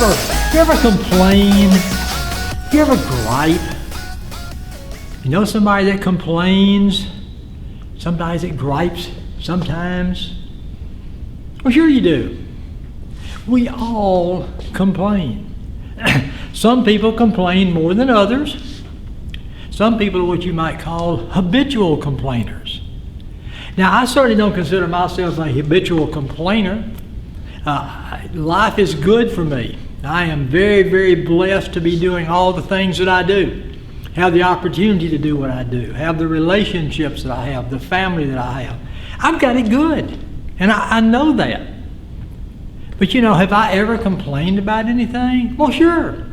You ever complain? You ever gripe? You know somebody that complains? Somebody that gripes sometimes? Well, sure you do. We all complain. Some people complain more than others. Some people are what you might call habitual complainers. Now, I certainly don't consider myself a habitual complainer. Life is good for me. I am very, very blessed to be doing all the things that I do. Have the opportunity to do what I do. Have the relationships that I have, the family that I have. I've got it good. And I know that. But you know, have I ever complained about anything? Well, sure.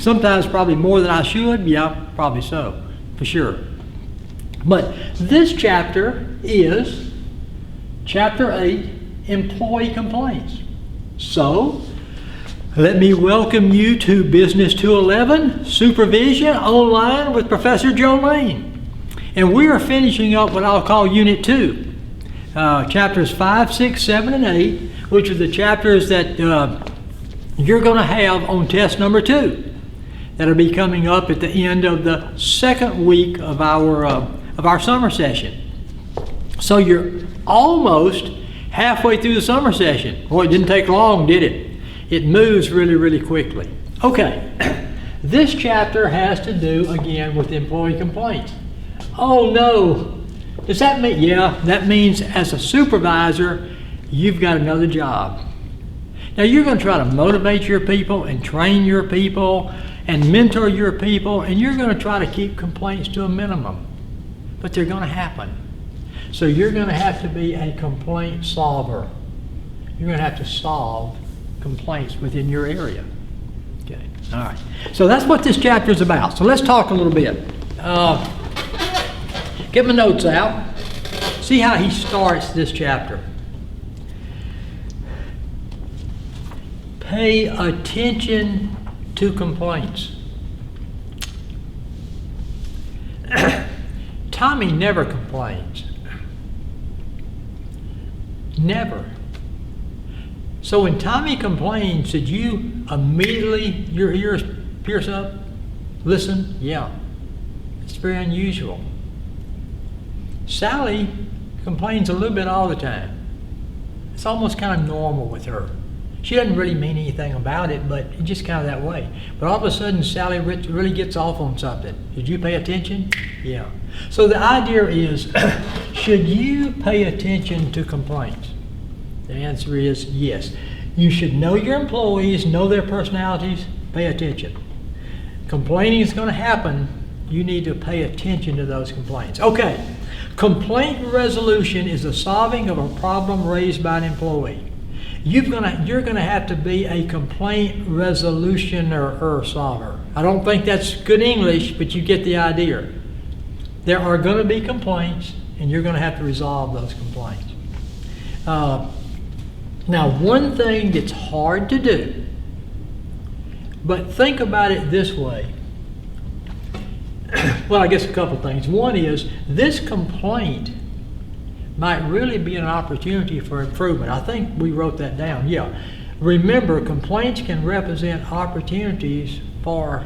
Sometimes probably more than I should. Yeah, probably so, for sure. But this chapter is chapter 8, Employee Complaints. So, let me welcome you to Business 211, Supervision Online with Professor Joe Lane. And we are finishing up what I'll call Unit 2, chapters 5, 6, 7, and 8, which are the chapters that you're going to have on test number 2. That'll be coming up at the end of the second week of our summer session. So you're almost halfway through the summer session. Boy, it didn't take long, did it? It moves really, really quickly. Okay, this chapter has to do, again, with employee complaints. Oh no, does that mean, yeah, that means as a supervisor, you've got another job. Now you're going to try to motivate your people and train your people and mentor your people, and you're going to try to keep complaints to a minimum. But they're going to happen. So you're going to have to be a complaint solver. You're going to have to solve complaints within your area. Okay, all right. So that's what this chapter is about. So let's talk a little bit. Get my notes out. See how he starts this chapter. Pay attention to complaints. Tommy never complains. Never. So when Tommy complains, did you immediately, your ears pierce up? Listen? Yeah. It's very unusual. Sally complains a little bit all the time. It's almost kind of normal with her. She doesn't really mean anything about it, but it's just kind of that way. But all of a sudden, Sally really gets off on something. Did you pay attention? Yeah. So the idea is, should you pay attention to complaints? The answer is yes. You should know your employees, know their personalities, pay attention. Complaining is going to happen. You need to pay attention to those complaints. Okay. Complaint resolution is the solving of a problem raised by an employee. You're going to have to be a complaint resolutioner or solver. I don't think that's good English, but you get the idea. There are going to be complaints, and you're going to have to resolve those complaints. Now, one thing that's hard to do, but think about it this way. Well, I guess a couple things. One is, this complaint might really be an opportunity for improvement. I think we wrote that down. Yeah. Remember, complaints can represent opportunities for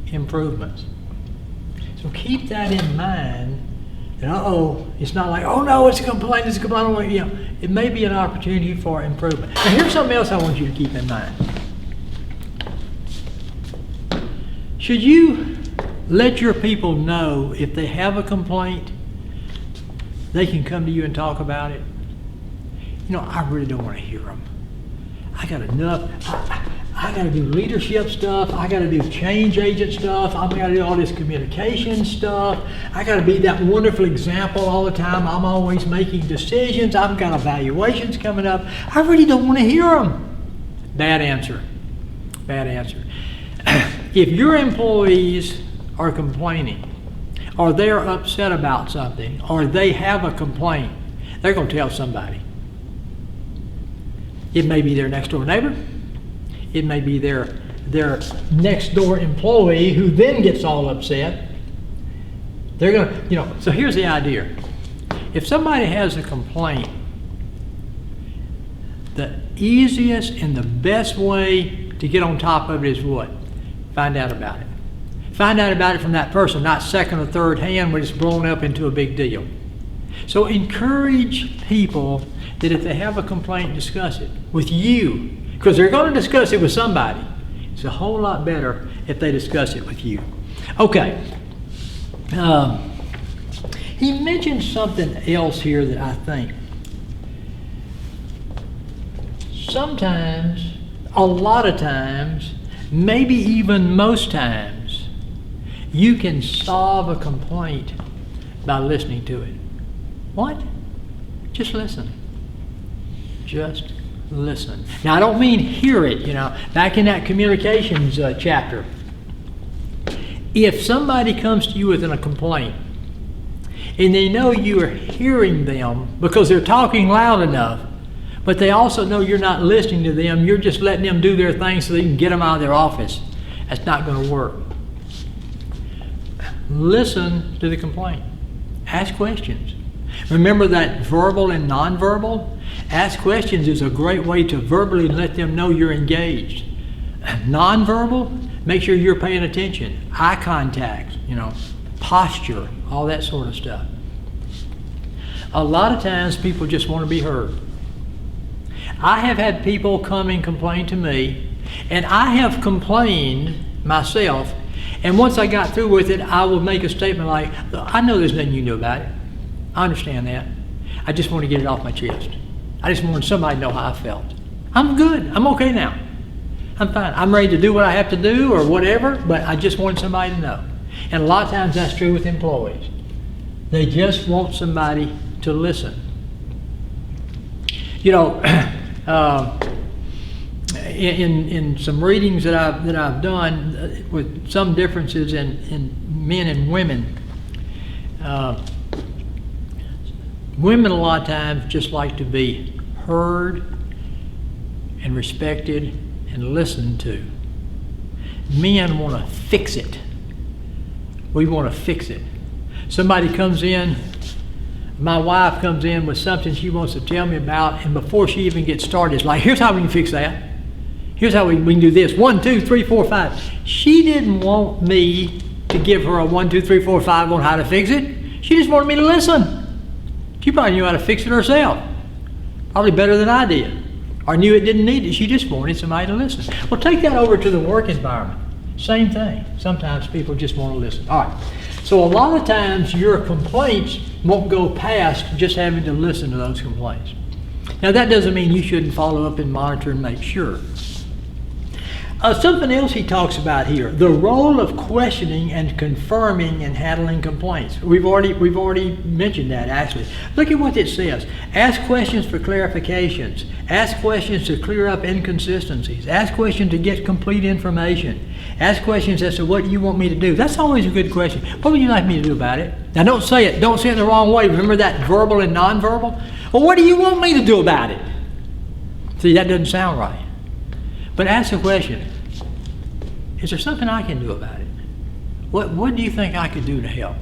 improvements. So keep that in mind. And it's not like, oh no, it's a complaint, it's a complaint. You know, it may be an opportunity for improvement. Now here's something else I want you to keep in mind. Should you let your people know if they have a complaint, they can come to you and talk about it? You know, I really don't want to hear them. I got enough. I got to do leadership stuff. I got to do change agent stuff. I've got to do all this communication stuff. I got to be that wonderful example all the time. I'm always making decisions. I've got evaluations coming up. I really don't want to hear them. Bad answer. Bad answer. If your employees are complaining, or they're upset about something, or they have a complaint, they're going to tell somebody. It may be their next door neighbor. It may be their next door employee who then gets all upset. They're going to, so here's the idea. If somebody has a complaint, the easiest and the best way to get on top of it is what? Find out about it. Find out about it from that person, not second or third hand when it's blown up into a big deal. So encourage people that if they have a complaint, discuss it with you, because they're going to discuss it with somebody. It's a whole lot better if they discuss it with you. Okay. He mentioned something else here that I think sometimes, a lot of times, maybe even most times, you can solve a complaint by listening to it. What? Just listen. Just listen. Now, I don't mean hear it, Back in that communications chapter, if somebody comes to you with a complaint and they know you are hearing them because they're talking loud enough, but they also know you're not listening to them, you're just letting them do their thing so they can get them out of their office. That's not going to work. Listen to the complaint. Ask questions. Remember that verbal and nonverbal? Ask questions is a great way to verbally let them know you're engaged. Nonverbal, make sure you're paying attention. Eye contact, posture, all that sort of stuff. A lot of times people just want to be heard. I have had people come and complain to me, and I have complained myself, and once I got through with it, I will make a statement like, I know there's nothing you can do about it. I understand that. I just want to get it off my chest. I just wanted somebody to know how I felt. I'm good. I'm okay now. I'm fine. I'm ready to do what I have to do or whatever, but I just want somebody to know. And a lot of times that's true with employees. They just want somebody to listen. In some readings that I've done with some differences in men and women, women a lot of times just like to be heard and respected and listened to. Men want to fix it. We want to fix it. Somebody comes in, my wife comes in with something she wants to tell me about, and before she even gets started, it's like, here's how we can fix that. Here's how we can do this. 1, 2, 3, 4, 5. She didn't want me to give her a 1, 2, 3, 4, 5 on how to fix it. She just wanted me to listen. She probably knew how to fix it herself. Probably better than I did. Or knew it didn't need it. She just wanted somebody to listen. Well, take that over to the work environment. Same thing. Sometimes people just want to listen. All right. So a lot of times your complaints won't go past just having to listen to those complaints. Now that doesn't mean you shouldn't follow up and monitor and make sure. Something else he talks about here, the role of questioning and confirming and handling complaints. We've already mentioned that actually. Look at what it says. Ask questions for clarifications. Ask questions to clear up inconsistencies. Ask questions to get complete information. Ask questions as to what you want me to do. That's always a good question. What would you like me to do about it? Now don't say it the wrong way. Remember that verbal and nonverbal? Well, what do you want me to do about it? See, that doesn't sound right. But ask the question, is there something I can do about it? What do you think I could do to help?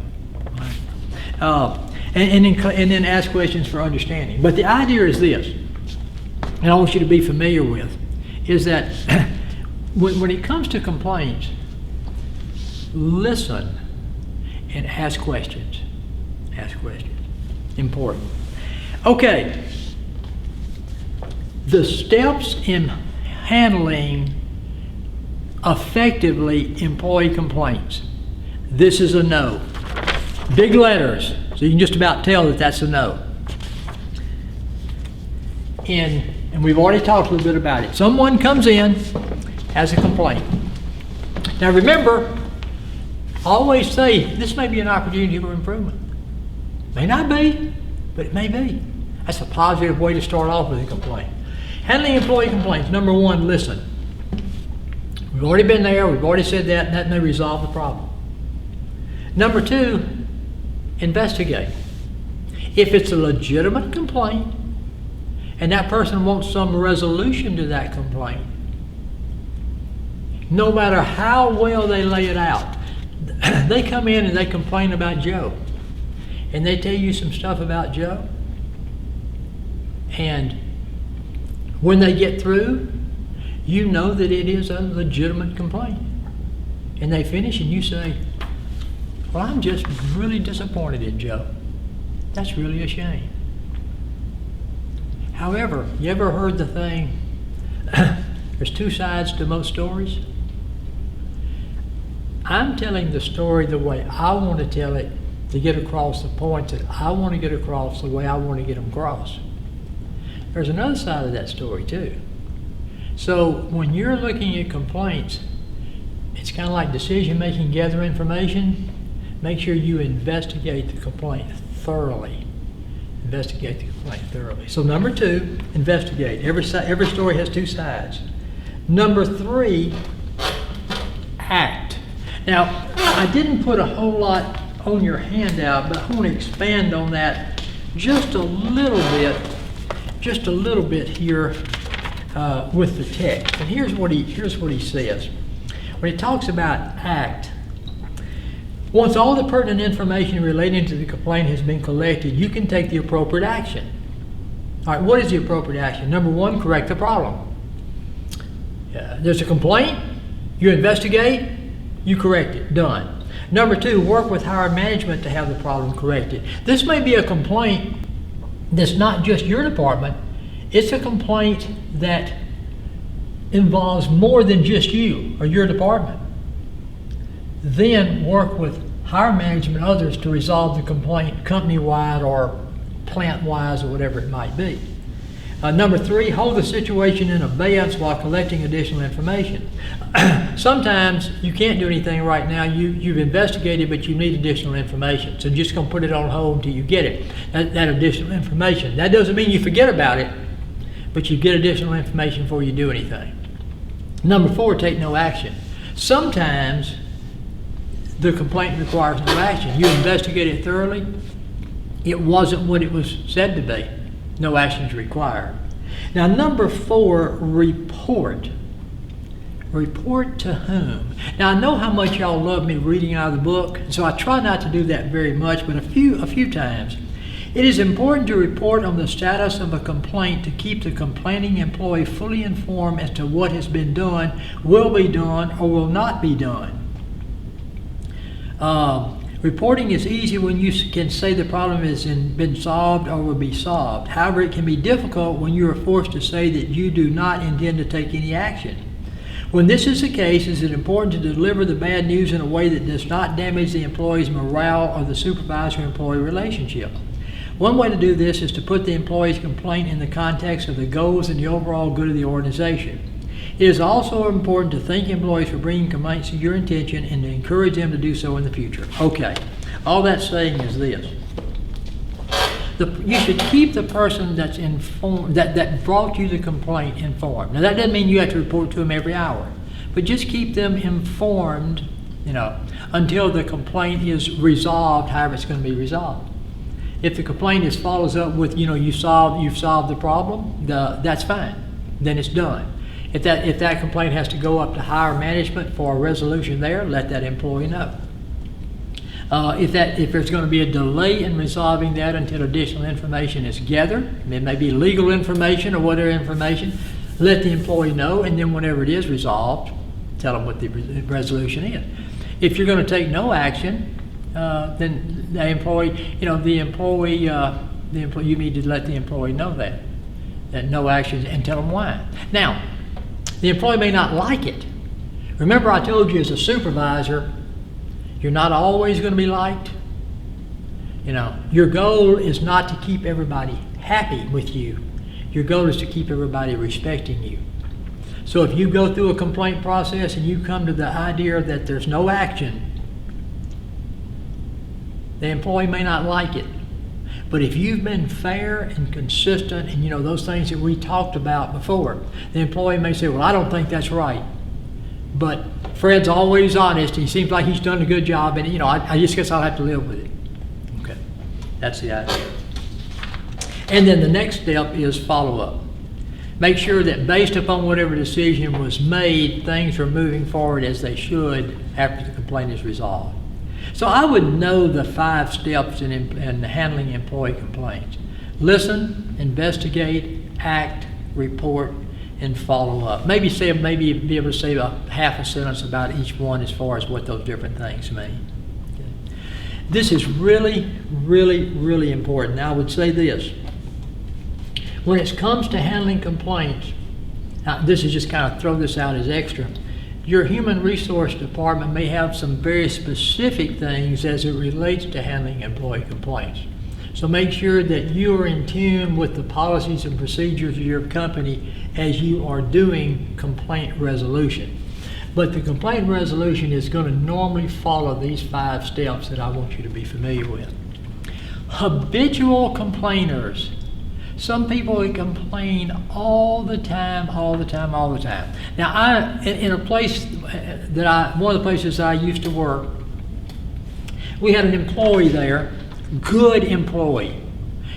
And then ask questions for understanding. But the idea is this, and I want you to be familiar with, is that when it comes to complaints, listen and ask questions. Ask questions. Important. Okay. The steps in handling effectively employee complaints. This is a no. Big letters, so you can just about tell that that's a no. And we've already talked a little bit about it. Someone comes in, has a complaint. Now remember, always say, this may be an opportunity for improvement. May not be, but it may be. That's a positive way to start off with a complaint. Handling employee complaints. Number one, listen. We've already been there, we've already said that, and that may resolve the problem. Number two, investigate. If it's a legitimate complaint, and that person wants some resolution to that complaint, no matter how well they lay it out, they come in and they complain about Joe, and they tell you some stuff about Joe, and When they get through, you know that it is a legitimate complaint. And they finish and you say, well, I'm just really disappointed in Joe. That's really a shame. However, you ever heard the thing, there's two sides to most stories? I'm telling the story the way I want to tell it to get across the points that I want to get across the way I want to get them across. There's another side of that story too. So when you're looking at complaints, it's kind of like decision making, gather information. Make sure you investigate the complaint thoroughly. Investigate the complaint thoroughly. So number 2, investigate. Every story has two sides. Number 3, act. Now, I didn't put a whole lot on your handout, but I want to expand on that just a little bit here with the text. And here's what he says. When he talks about act, once all the pertinent information relating to the complaint has been collected, you can take the appropriate action. All right, what is the appropriate action? Number 1, correct the problem. There's a complaint, you investigate, you correct it, done. Number 2, work with higher management to have the problem corrected. This may be a complaint that's not just your department, it's a complaint that involves more than just you or your department. Then work with higher management, others, to resolve the complaint company-wide or plant-wise or whatever it might be. Number 3, hold the situation in abeyance while collecting additional information. Sometimes you can't do anything right now. You've investigated, but you need additional information. So just gonna put it on hold until you get it, that additional information. That doesn't mean you forget about it, but you get additional information before you do anything. Number 4, take no action. Sometimes the complaint requires no action. You investigate it thoroughly. It wasn't what it was said to be. No action is required. Now, number 4, report. Report to whom? Now, I know how much y'all love me reading out of the book, so I try not to do that very much, but a few times. It is important to report on the status of a complaint to keep the complaining employee fully informed as to what has been done, will be done, or will not be done. Reporting is easy when you can say the problem has been solved or will be solved. However, it can be difficult when you are forced to say that you do not intend to take any action. When this is the case, it is important to deliver the bad news in a way that does not damage the employee's morale or the supervisor-employee relationship. One way to do this is to put the employee's complaint in the context of the goals and the overall good of the organization. It is also important to thank employees for bringing complaints to your attention and to encourage them to do so in the future. Okay, all that's saying is this. You should keep the person that's informed, that brought you the complaint, informed. Now that doesn't mean you have to report to them every hour, but just keep them informed, until the complaint is resolved, however it's going to be resolved. If the complaint follows up with, you've solved the problem, that's fine. Then it's done. If that complaint has to go up to higher management for a resolution there, let that employee know. If there's going to be a delay in resolving that until additional information is gathered, it may be legal information or whatever information, let the employee know, and then whenever it is resolved, tell them what the resolution is. If you're going to take no action, then the employee, you need to let the employee know that no action, and tell them why. Now, the employee may not like it. Remember, I told you as a supervisor, you're not always going to be liked. Your goal is not to keep everybody happy with you. Your goal is to keep everybody respecting you. So if you go through a complaint process and you come to the idea that there's no action, the employee may not like it. But if you've been fair and consistent and those things that we talked about before, the employee may say, well, I don't think that's right. But Fred's always honest. He seems like he's done a good job, and I just guess I'll have to live with it. Okay, that's the idea. And then the next step is follow-up. Make sure that based upon whatever decision was made, things are moving forward as they should after the complaint is resolved. So I would know the 5 steps in handling employee complaints. Listen, investigate, act, report, and follow up. Maybe be able to say a half a sentence about each one as far as what those different things mean. Okay. This is really, really, really important. Now I would say this. When it comes to handling complaints, now this is just kind of throw this out as extra. Your human resource department may have some very specific things as it relates to handling employee complaints. So make sure that you are in tune with the policies and procedures of your company as you are doing complaint resolution. But the complaint resolution is going to normally follow these 5 steps that I want you to be familiar with. Habitual complainers. Some people complain all the time. Now, in a place one of the places I used to work, we had an employee there, good employee,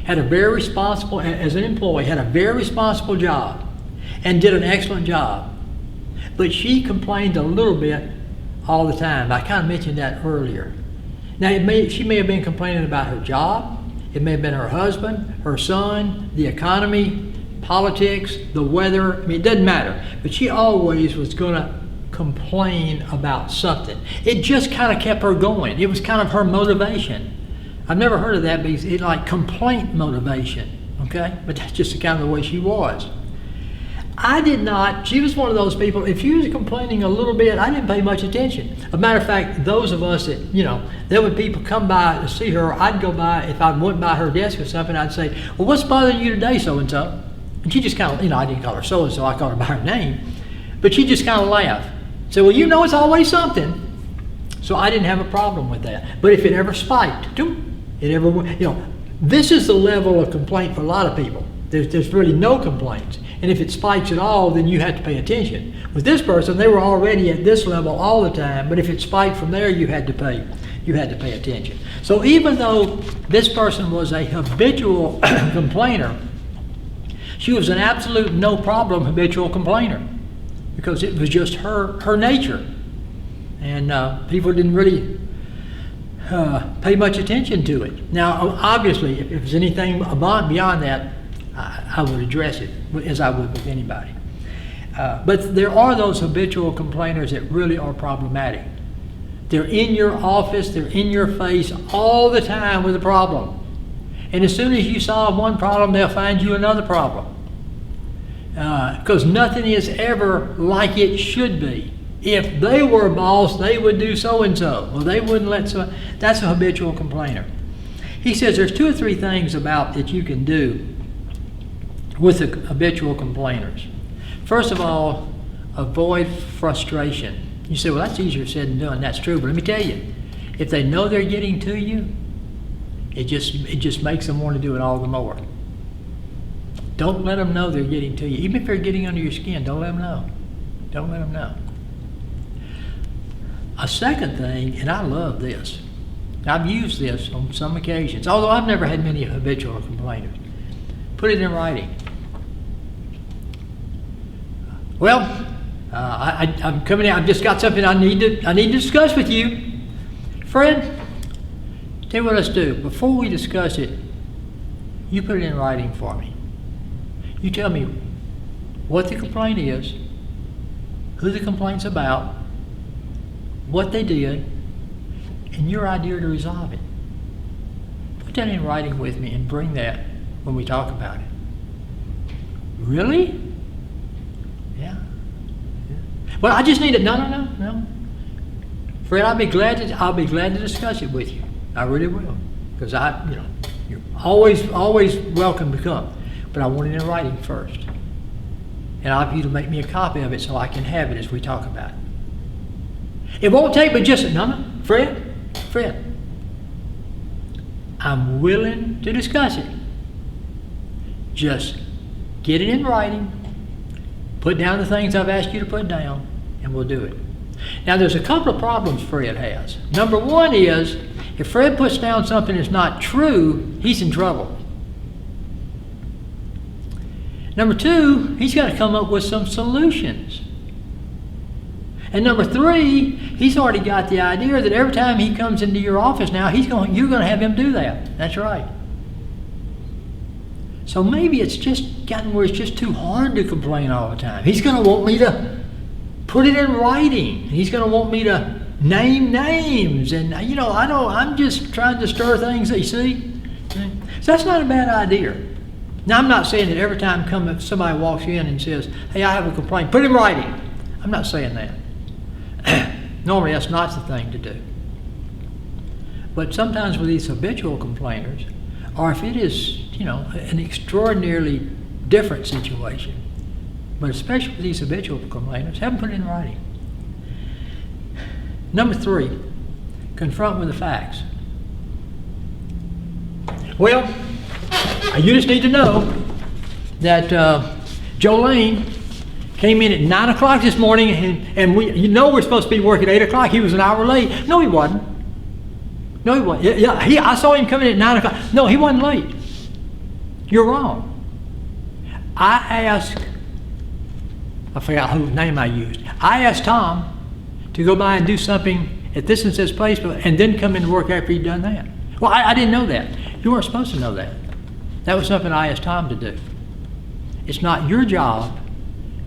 had a very responsible, as an employee, had a very responsible job and did an excellent job. But she complained a little bit all the time. I kind of mentioned that earlier. Now, she may have been complaining about her job. It may have been her husband, her son, the economy, politics, the weather. I mean, it doesn't matter. But she always was going to complain about something. It just kind of kept her going. It was kind of her motivation. I've never heard of that, because it's like complaint motivation, okay? But that's just kind of the way she was. She was one of those people, if she was complaining a little bit, I didn't pay much attention. As a matter of fact, those of us that, there would people come by to see her, I'd go by, if I went by her desk or something, I'd say, well, what's bothering you today, so-and-so? And she just kind of, I didn't call her so-and-so, I called her by her name. But she just kind of laughed. Say, well, it's always something. So I didn't have a problem with that. But if it ever spiked, this is the level of complaint for a lot of people. There's really no complaints. And if it spikes at all, then you have to pay attention. With this person, they were already at this level all the time, but if it spiked from there, you had to pay attention. So even though this person was a habitual complainer, she was an absolute no problem habitual complainer, because it was just her nature. And people didn't really pay much attention to it. Now, obviously, if there's anything beyond that, I would address it as I would with anybody. But there are those habitual complainers that really are problematic. They're in your office, they're in your face all the time with a problem. And as soon as you solve one problem, they'll find you another problem. Because nothing is ever like it should be. If they were a boss, they would do so-and-so. Well, they wouldn't let so. That's a habitual complainer. He says there's 2 or 3 things that you can do with the habitual complainers. First of all, avoid frustration. You say, well, that's easier said than done. That's true, but let me tell you, if they know they're getting to you, it just makes them want to do it all the more. Don't let them know they're getting to you. Even if they're getting under your skin, don't let them know. Don't let them know. A second thing, and I love this, I've used this on some occasions, although I've never had many habitual complainers. Put it in writing. Well, I'm coming in. I've just got something I need to discuss with you, Fred. Tell you what, let's do. Before we discuss it, you put it in writing for me. You tell me what the complaint is, who the complaint's about, what they did, and your idea to resolve it. Put that in writing with me and bring that when we talk about it. Really? Yeah. Well, I just need it. No. Fred, I'll be glad to discuss it with you. I really will, because you're always welcome to come. But I want it in writing first, and I'll have you to make me a copy of it so I can have it as we talk about it. It won't take but just Fred. I'm willing to discuss it. Just get it in writing, put down the things I've asked you to put down, and we'll do it. Now, there's a couple of problems Fred has. Number one is, if Fred puts down something that's not true, he's in trouble. Number two, he's got to come up with some solutions. And number three, he's already got the idea that every time he comes into your office now, you're going to have him do that. That's right. So maybe it's just gotten where it's just too hard to complain all the time. He's going to want me to put it in writing. He's going to want me to name names. And, I'm just trying to stir things, you see? So that's not a bad idea. Now, I'm not saying that every time somebody walks in and says, hey, I have a complaint, put it in writing. I'm not saying that. Normally, that's not the thing to do. But sometimes with these habitual complainers, or if it is, an extraordinarily different situation, but especially with these habitual complainers, have them put it in writing. Number 3, confront with the facts. Well, you just need to know that Jolene came in at 9 o'clock this morning, and we're supposed to be working at 8 o'clock. He was an hour late. No, he wasn't. Yeah, I saw him coming in at 9 o'clock. No, he wasn't late. You're wrong. I forgot whose name I used. I asked Tom to go by and do something at this and this place, and then come in to work after he'd done that. Well, I didn't know that. You weren't supposed to know that. That was something I asked Tom to do. It's not your job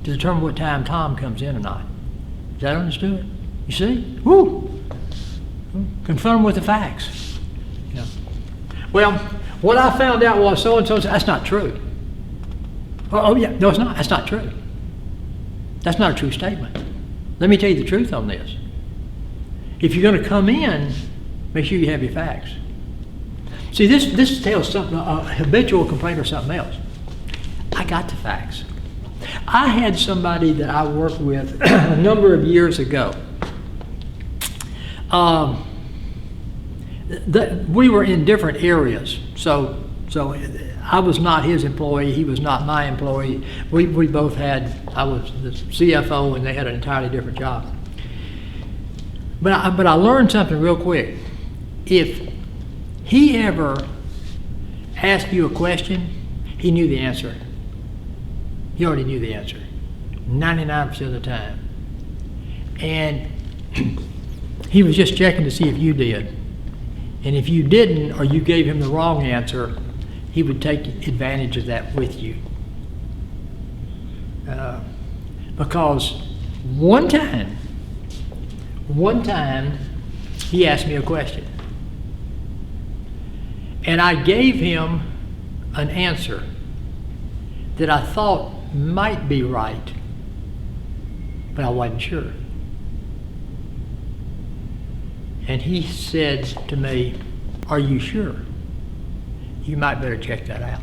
to determine what time Tom comes in or not. Is that understood? You see? Woo! Confront them with the facts. Yeah. Well, what I found out was so-and-so said, that's not true. Oh, yeah, no, it's not. That's not true. That's not a true statement. Let me tell you the truth on this. If you're going to come in, make sure you have your facts. See, this tells something, a habitual complaint or something else. I got the facts. I had somebody that I worked with a number of years ago. We were in different areas, so I was not his employee, he was not my employee. We both I was the CFO and they had an entirely different job. But I learned something real quick. If he ever asked you a question, he knew the answer. He already knew the answer, 99% of the time. And he was just checking to see if you did. And if you didn't, or you gave him the wrong answer, he would take advantage of that with you. Because one time, he asked me a question. And I gave him an answer that I thought might be right, but I wasn't sure. And he said to me, are you sure? You might better check that out.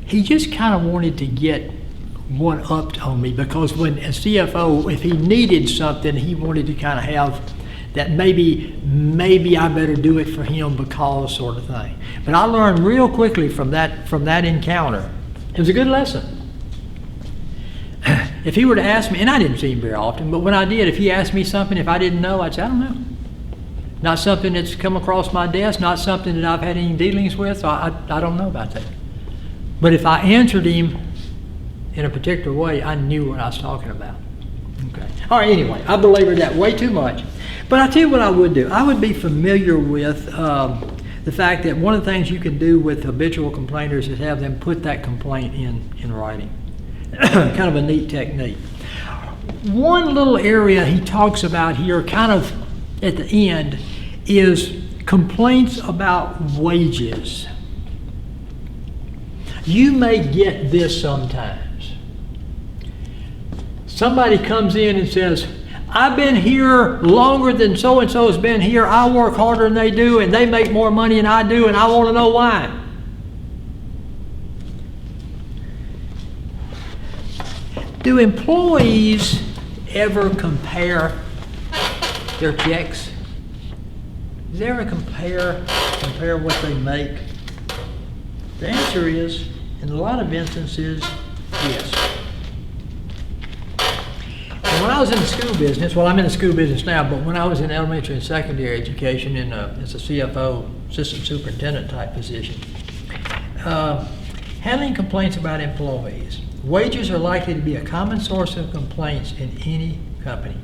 He just kind of wanted to get one-upped on me, because when a CFO, if he needed something, he wanted to kind of have that maybe I better do it for him because sort of thing. But I learned real quickly from that encounter. It was a good lesson. If he were to ask me, and I didn't see him very often, but when I did, if he asked me something, if I didn't know, I'd say, I don't know. Not something that's come across my desk, not something that I've had any dealings with, so I don't know about that. But if I answered him in a particular way, I knew what I was talking about. Okay. All right, anyway, I belabored that way too much. But I'll tell you what I would do. I would be familiar with the fact that one of the things you can do with habitual complainers is have them put that complaint in writing. Kind of a neat technique. One little area he talks about here, kind of at the end, is complaints about wages. You may get this sometimes. Somebody comes in and says, I've been here longer than so-and-so's been here. I work harder than they do, and they make more money than I do, and I want to know why. Do employees ever compare their checks? Does they ever compare what they make? The answer is, in a lot of instances, yes. And when I was in the school business, well, I'm in the school business now, but when I was in elementary and secondary education as a CFO, assistant superintendent type position, handling complaints about employees. Wages are likely to be a common source of complaints in any company.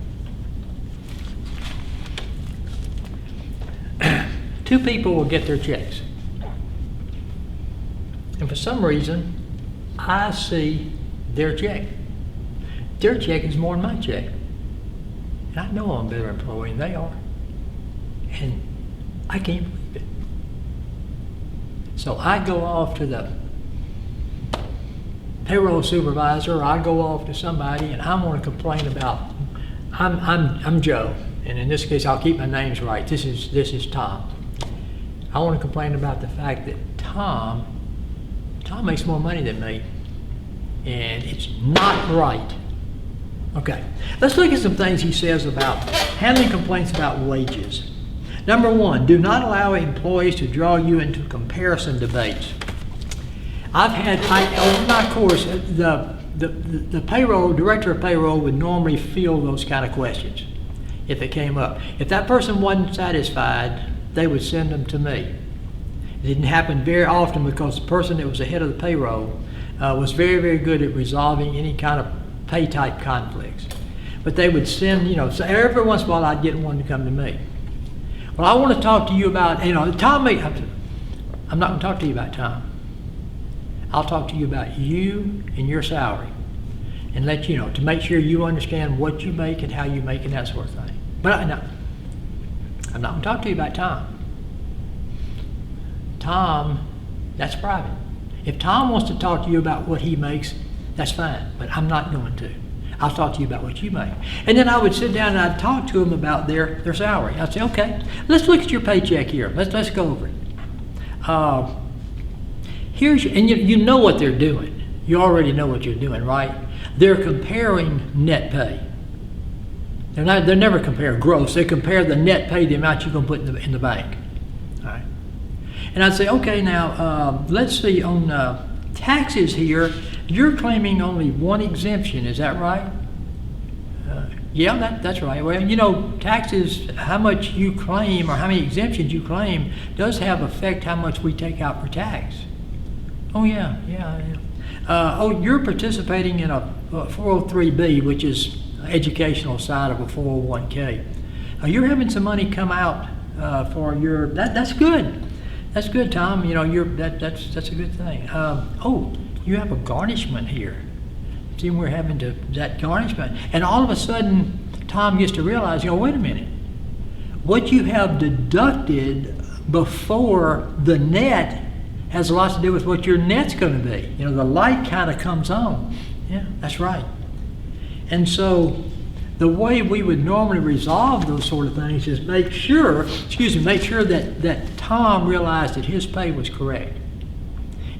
Two people will get their checks. some reason, I see their check. Their check is more than my check. And I know I'm a better employee than they are. And I can't believe it. So I go off to the payroll supervisor, or I go off to somebody, and I want to complain about, I'm Joe, and in this case I'll keep my names right. This is Tom. I want to complain about the fact that Tom makes more money than me, and it's not right. Okay, let's look at some things he says about handling complaints about wages. Number one, do not allow employees to draw you into comparison debates. Over my course, the payroll, director of payroll would normally field those kind of questions if it came up. If that person wasn't satisfied, they would send them to me. It didn't happen very often because the person that was the head of the payroll was very, very good at resolving any kind of pay type conflicts. But they would send, so every once in a while I'd get one to come to me. Well, I want to talk to you about, Tom, I'm not going to talk to you about Tom. I'll talk to you about you and your salary and let you know, to make sure you understand what you make and how you make and that sort of thing. But I'm not going to talk to you about Tom. Tom, that's private. If Tom wants to talk to you about what he makes, that's fine, but I'm not going to. I'll talk to you about what you make. And then I would sit down and I'd talk to them about their salary. I'd say, okay, let's look at your paycheck here. Let's go over it. And you know what they're doing. You already know what you're doing, right? They're comparing net pay. They never compare gross. They compare the net pay, the amount you're going to put in the bank. All right. And I'd say, okay, now let's see on taxes here. You're claiming only one exemption, is that right? Yeah, that's right. Well, taxes, how much you claim or how many exemptions you claim does have effect how much we take out for tax. Oh, yeah. You're participating in a 403B, which is educational side of a 401k. You're having some money come out for your, that's good. That's good, Tom. That's a good thing. You have a garnishment here. See, we're having that garnishment. And all of a sudden, Tom gets to realize, wait a minute. What you have deducted before the net has a lot to do with what your net's going to be. The light kind of comes on. Yeah, that's right. And so the way we would normally resolve those sort of things is make sure that Tom realized that his pay was correct.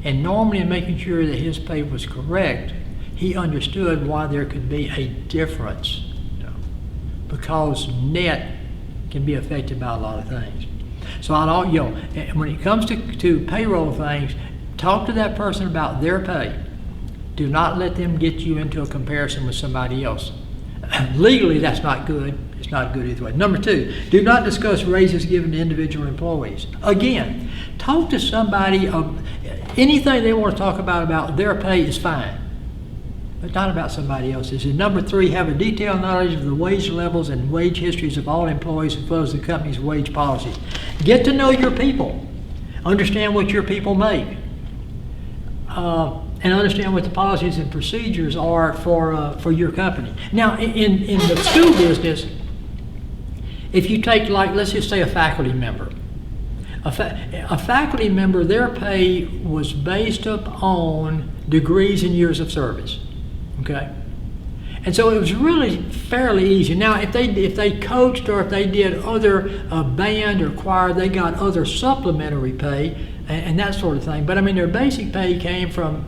And normally in making sure that his pay was correct, he understood why there could be a difference. Because net can be affected by a lot of things. So when it comes to payroll things, talk to that person about their pay. Do not let them get you into a comparison with somebody else. Legally, that's not good. It's not good either way. Number two, do not discuss raises given to individual employees. Again, talk to somebody. Anything they want to talk about their pay is fine, but not about somebody else's. And number three, have a detailed knowledge of the wage levels and wage histories of all employees as well as the company's wage policies. Get to know your people. Understand what your people make. And understand what the policies and procedures are for your company. Now, in the school business, if you take, let's just say a faculty member. A faculty member, their pay was based upon degrees and years of service. Okay? And so it was really fairly easy. Now, if they coached or if they did other band or choir, they got other supplementary pay and that sort of thing. But their basic pay came from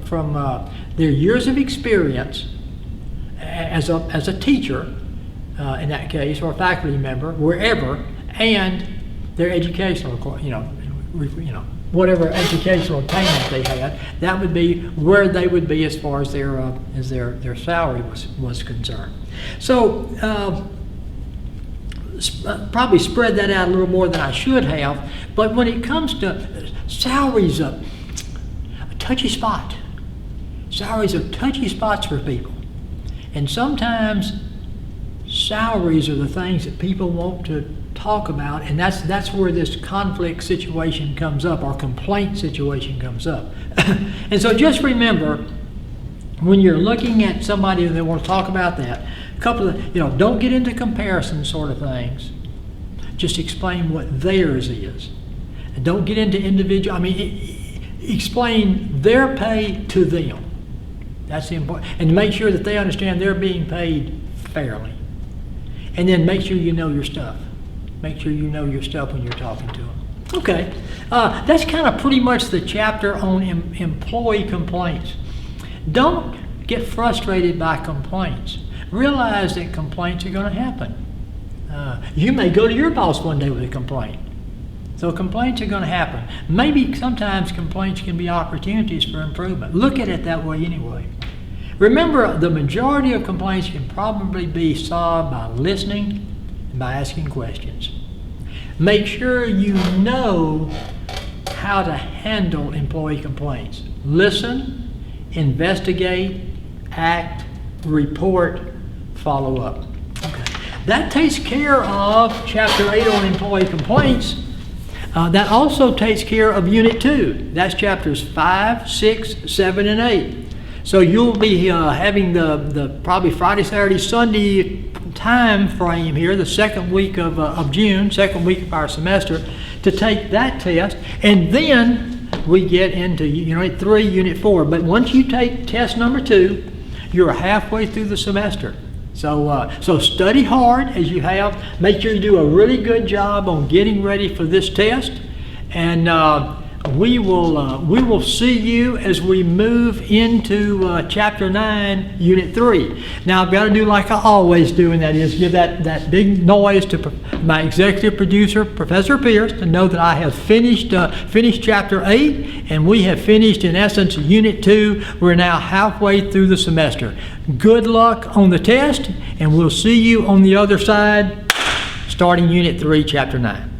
their years of experience as a teacher, in that case, or a faculty member, wherever, and their educational, whatever educational attainment they had. That would be where they would be as far as their salary was concerned. So probably spread that out a little more than I should have. But when it comes to salaries, a touchy spot. Salaries are touchy spots for people, and sometimes salaries are the things that people want to talk talk about, and that's where this conflict situation comes up, or complaint situation comes up. And so just remember, when you're looking at somebody that want to talk about that, a couple of, don't get into comparison sort of things. Just explain what theirs is. And don't get into individual, explain their pay to them. That's the important, and make sure that they understand they're being paid fairly. And then make sure you know your stuff. Make sure you know your stuff when you're talking to them. Okay, that's kind of pretty much the chapter on employee complaints. Don't get frustrated by complaints. Realize that complaints are going to happen. You may go to your boss one day with a complaint. So complaints are going to happen. Maybe sometimes complaints can be opportunities for improvement. Look at it that way anyway. Remember, the majority of complaints can probably be solved by listening and by asking questions. Make sure you know how to handle employee complaints. Listen, investigate, act, report, follow up. Okay. That takes care of Chapter 8 on employee complaints. That also takes care of Unit 2. That's Chapters 5, 6, 7, and 8. So you'll be having the probably Friday, Saturday, Sunday time frame here, the second week of June, second week of our semester, to take that test. And then we get into Unit 3, Unit 4. But once you take test number 2, you're halfway through the semester. So study hard as you have. Make sure you do a really good job on getting ready for this test. And we will see you as we move into Chapter 9, Unit 3. Now I've got to do like I always do, and that is give that big noise to my executive producer, Professor Pierce, to know that I have finished Chapter 8, and we have finished, in essence, Unit 2. We're now halfway through the semester. Good luck on the test, and we'll see you on the other side, starting Unit 3, Chapter 9.